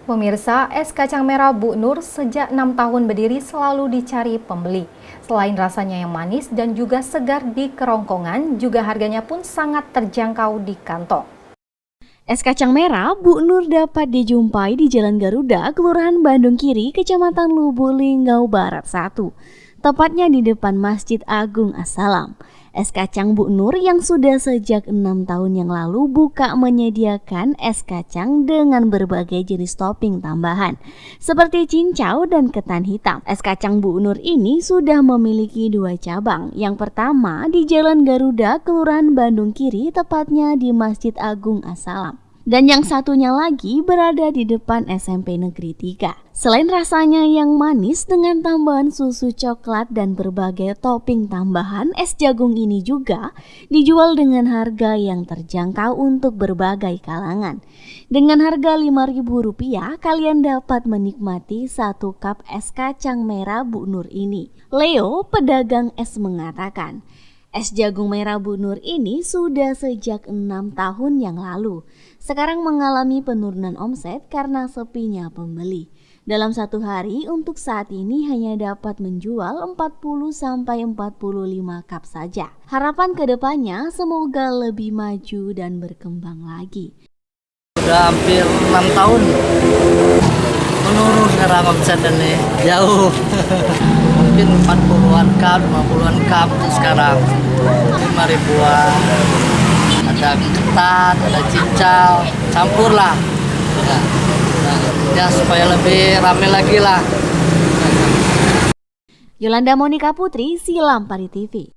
Pemirsa, es kacang merah Bu Nur sejak 6 tahun berdiri selalu dicari pembeli. Selain rasanya yang manis dan juga segar di kerongkongan, juga harganya pun sangat terjangkau di kantong. Es kacang merah Bu Nur dapat dijumpai di Jalan Garuda, Kelurahan Bandung Kiri, Kecamatan Lubuk Linggau Barat 1, tepatnya di depan Masjid Agung As-Salam. Es kacang Bu Nur yang sudah sejak 6 tahun yang lalu buka menyediakan es kacang dengan berbagai jenis topping tambahan seperti cincau dan ketan hitam. Es kacang Bu Nur ini sudah memiliki 2 cabang. Yang pertama di Jalan Garuda, Kelurahan Bandung Kiri, tepatnya di Masjid Agung As-Salam. Dan yang satunya lagi berada di depan SMP Negeri 3. Selain rasanya yang manis dengan tambahan susu coklat dan berbagai topping tambahan, es jagung ini juga dijual dengan harga yang terjangkau untuk berbagai kalangan. Dengan harga Rp5.000, kalian dapat menikmati 1 cup es kacang merah Bu Nur ini. Leo, pedagang es, mengatakan, es jagung merah Bu Nur ini sudah sejak 6 tahun yang lalu. Sekarang mengalami penurunan omset karena sepinya pembeli. Dalam satu hari untuk saat ini hanya dapat menjual 40-45 cup saja. Harapan kedepannya semoga lebih maju dan berkembang lagi. Udah hampir 6 tahun menurun sekarang omset ini jauh. Mungkin 40-an cup, 50-an cup sekarang 5.000-an. Ada ketan, ada cincau, campur lah ya supaya lebih rame lagi lah. Yolanda Monika Putri, Silam Pari TV.